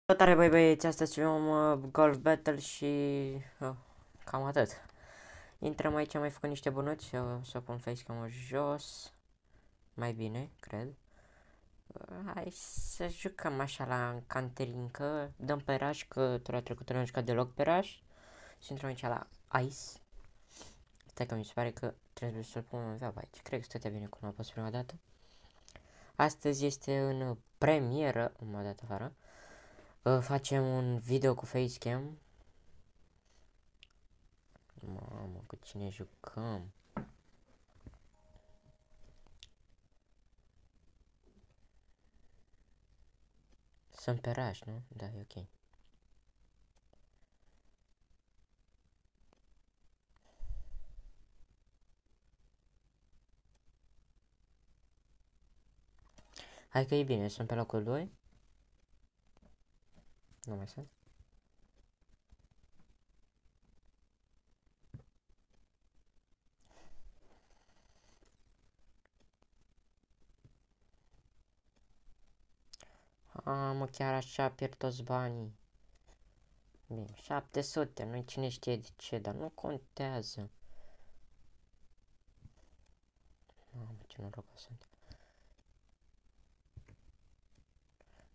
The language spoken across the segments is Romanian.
Salutare băi băieți, astăzi filmăm Golf Battle și cam atât. Intrăm aici, am mai făcut niște bunuți, o să pun facecam-ul jos, mai bine, cred. Hai să jucăm așa la canterincă, dăm pe raș, că tura trecută nu am jucat deloc pe raș. Și intrăm aici la Ice. Stai că mi se pare că trebuie să-l pun în veab aici, cred că stătea bine cum a fost prima dată. Astăzi este în premieră, m-a dat afară. Facem un video cu facecam. Mamă, cu cine jucăm? Sunt pe raș, nu? Da, e ok. Hai că e bine, sunt pe locul 2. Nu mai sunt. Mă, chiar așa pierd toți banii. Bine, 700, nu cine știe de ce, dar nu contează. Mamă, ce norocos sunt.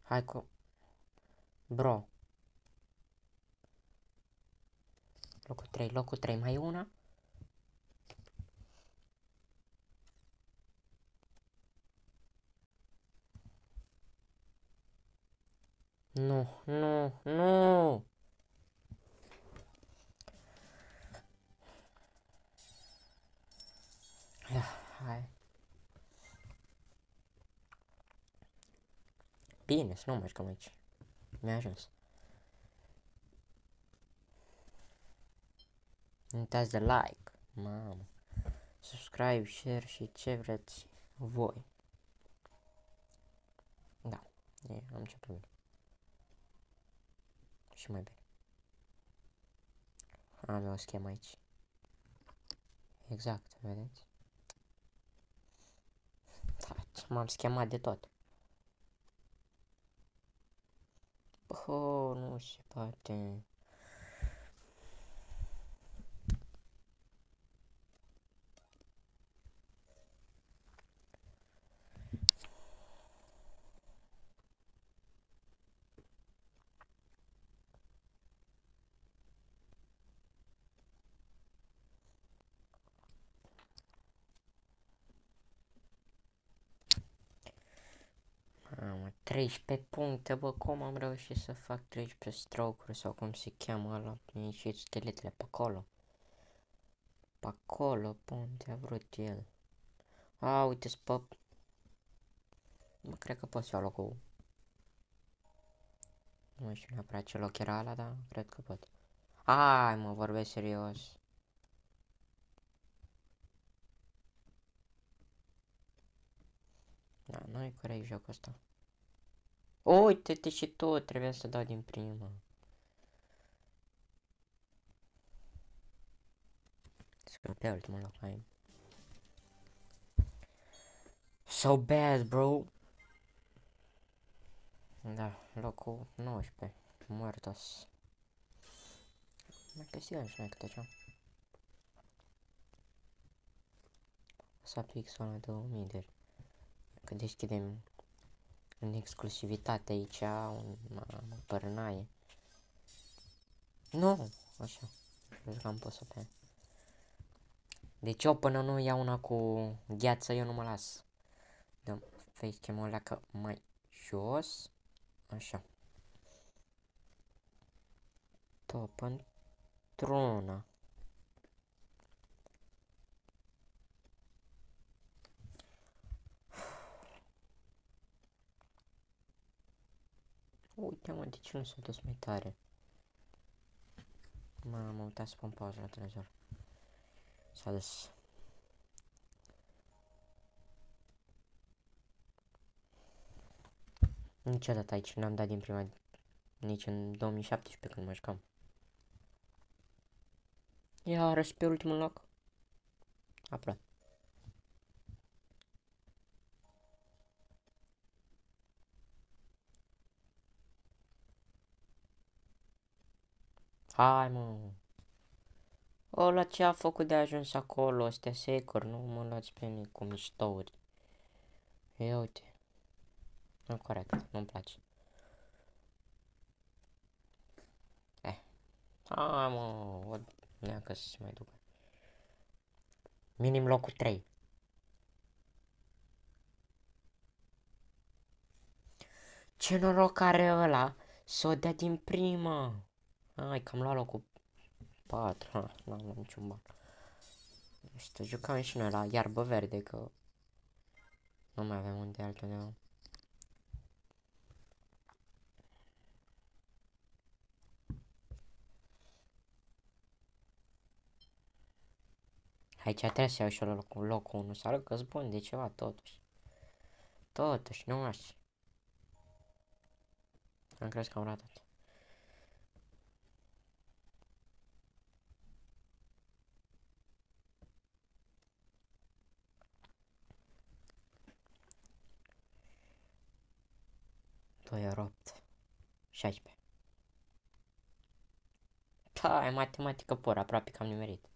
Hai cu... Bro. Locul 3, mai e una? Nu, nu, nu! Hai. Bine, să nu mai jucăm aici. Mi-a ajuns. Nu uitați de like. Mamă. Subscribe, share și ce vreți voi. Da, am început bine. Și mai bine. Am eu o schemă aici. Exact, vedeți? Da, m-am schemat de tot. Oh, nu se poate. Mamă, 13 puncte, bă, cum am reușit să fac 13 stroke-uri sau cum se cheamă ăla? Și scheletele pe acolo. Pe acolo, pe unde a vrut el. A, uite, spăp. Mă, cred că pot să iau locul. Nu știu neapărat ce loc era ăla, dar cred că pot. Ai, mă, vorbesc serios. Da, nu e corect jocul ăsta. Uite-te și tu, trebuie să dau din prima. Să pe ultimul loc mai. So bad, bro. Da, locul 19. Muertos. Mai câștigăm și noi câte ceva. Să pixul ăla 2000 de. Că deschidem în exclusivitate aici un părnaie. Nu, așa. Cred că am pus să pe. Deci eu până nu iau una cu gheață, eu nu mă las. Dăm facecam-ul ăla că mai jos. Așa. Top într-una. Uite mă, de ce nu s-a dus mai tare? M-am uitat să pun pauză la televizor. S-a dus. Niciodată aici n-am dat din prima. Nici în 2017 când mă jucam. Iarăși pe ultimul loc. Aproape. Hai, mă. Ăla ce a făcut de ajuns acolo, astea securi, nu mă luați pe mine cu miștouri. Ia uite. Nu corect, nu-mi place. Hai, mă, o neacă să se mai ducă. Minim locul 3. Ce noroc are ăla să o dea din prima. Ai, că am luat locul 4. N-am luat niciun ban. Știu, jucam și noi la iarbă verde, că nu mai avem unde altundeva. Aici trebuie să iau și eu locul 1, să arăt că-s bun de ceva, totuși. Totuși, nu așa. Am crezut că am ratat. Doi ori 8. 16. Da, e matematică pur, aproape că am nimerit.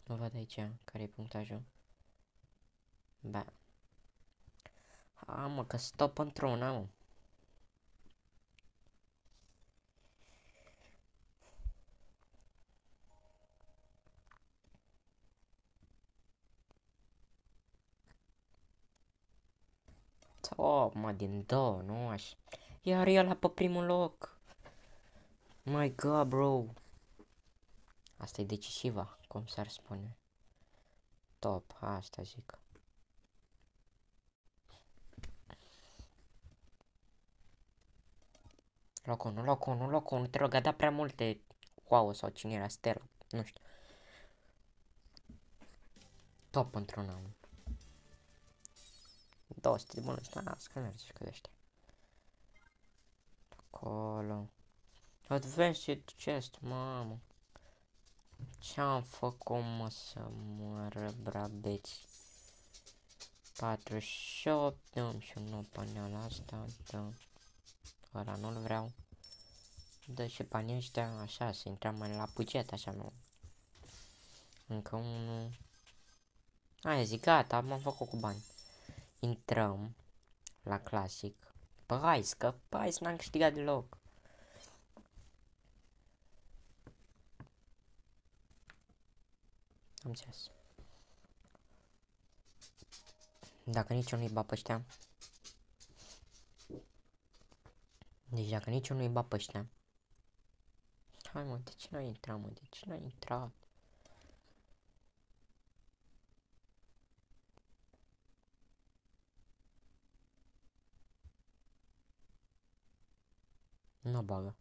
Nu văd aici care e punctajul. Ba. Mă, că stop într-una, mă. Top, mă, din două, nu așa. Iar el pe primul loc. My god, bro. Asta e decisivă, cum s-ar spune. Top, asta zic. Locul 1, te rog, a dat prea multe wow sau cine era, Stella, nu știu. Top într-una. 200 de bunuri, da, să merge și cu ăștia. Acolo. Advanced chest, mamă. Ce-am făcut, mă, să mă răbrabeți? 48, dăm și un nou panel asta, dăm. Ăla nu-l vreau. Dă și banii ăștia, așa, să intrăm mai la buget, așa, nu. Încă unul. Aia zic, gata, m-am făcut cu bani. Intrăm la clasic. Price, că Price n-am câștigat deloc. Am înțeles. Dacă nici eu nu-i bat pe ăștia. Deci dacă nici eu nu-i bat pe ăștia. Hai, mă, de ce n-ai intrat, mă? De ce n-ai intrat? Nu bagă.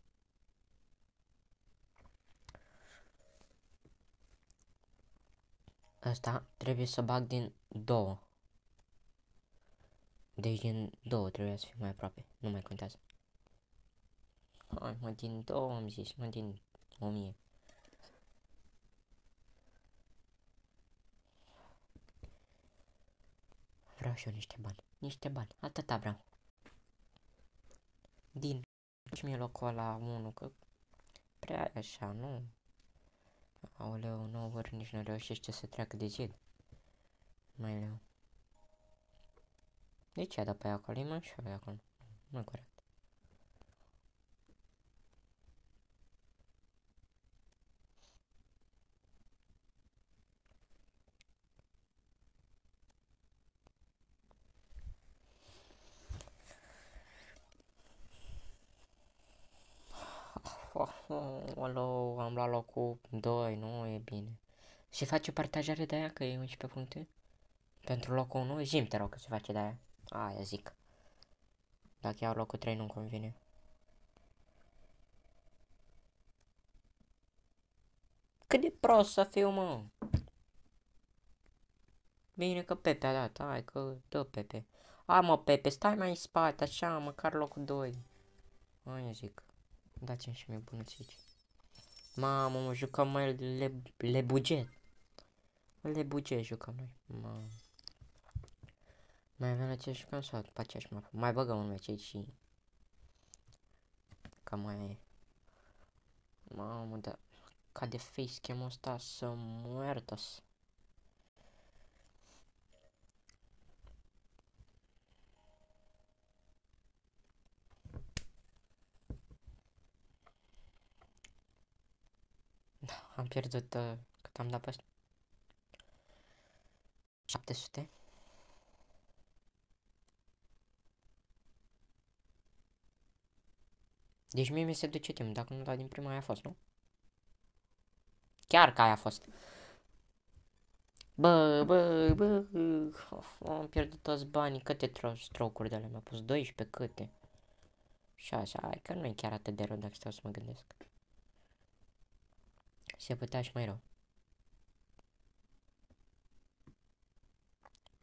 Asta trebuie să bag din două. Deci din două trebuie să fie mai aproape. Nu mai contează. Hai, mă, din două am zis, mă, din 1000. Vreau și eu niște bani. Niște bani. Atâta vreau. Din. Și mie locul ăla 1, că prea e așa, nu? Aoleu, 9 ori nici nu reușește să treacă de zid. Mai leu. De ce a dat pe acolo? E mai ușor de acolo. Nu corect. Alo, am luat locul 2, nu e bine. Se face partajare de aia că e 11 puncte? Pentru locul 1? Zim te rog că se face de aia. Aia zic. Dacă iau locul 3 nu-mi convine. Cât de prost să fiu, mă? Bine că Pepe a dat, hai că dă Pepe. Hai, mă, Pepe, stai mai în spate, așa, măcar locul 2. Aia zic. Dați-mi și mie bunățici. Mamă, mă, jucăm mai le buget. Le buget jucăm noi. Mamă. Mai avem la ce jucăm sau pe aceeași mapă? Mai băgăm un meci aici și... Cam mai e. Mamă, da. Ca de facecam-ul ăsta să muertos. Da, am pierdut cât am dat pe 700. Deci mie mi se duce timp, dacă nu dau din prima aia a fost, nu? Chiar că aia a fost. Bă, am pierdut toți banii, câte strocuri de alea mi-a pus, 12 câte. 6, hai că nu e chiar atât de rău dacă stau să mă gândesc. Se putea și mai rău.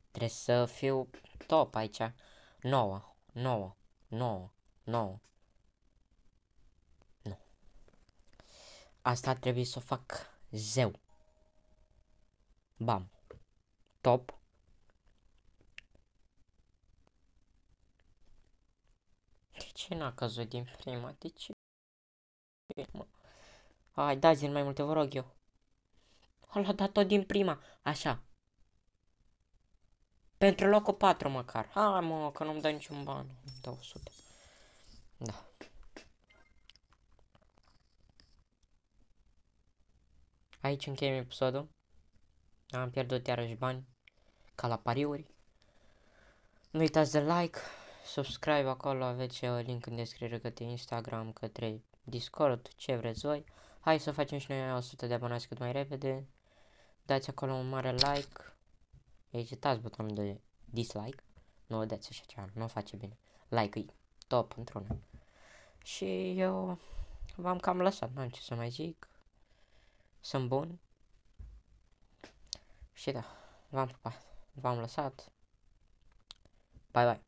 Trebuie să fiu top aici. 9, 9, 9, 9. Nu. Asta trebuie să o fac zeu. Bam. Top. De ce n-a căzut din prima? De ce? Mă? Hai, dați-mi mai multe, vă rog eu. L-a dat tot din prima. Așa. Pentru locul 4 măcar. Hai mă, că nu-mi dă niciun ban. Îmi dă 100. Da. Aici încheiem episodul. Am pierdut iarăși bani. Ca la pariuri. Nu uitați de like. Subscribe acolo. Aveți link în descriere către Instagram, către Discord, ce vreți voi. Hai să facem și noi 100 de abonați cât mai repede. Dați acolo un mare like. Agitați butonul de dislike. Nu dați așa ceva, nu face bine. Like e top într-una. Și eu v-am cam lăsat, n-am ce să mai zic. Sunt bun. Și da, v-am pupat. V-am lăsat. Bye bye.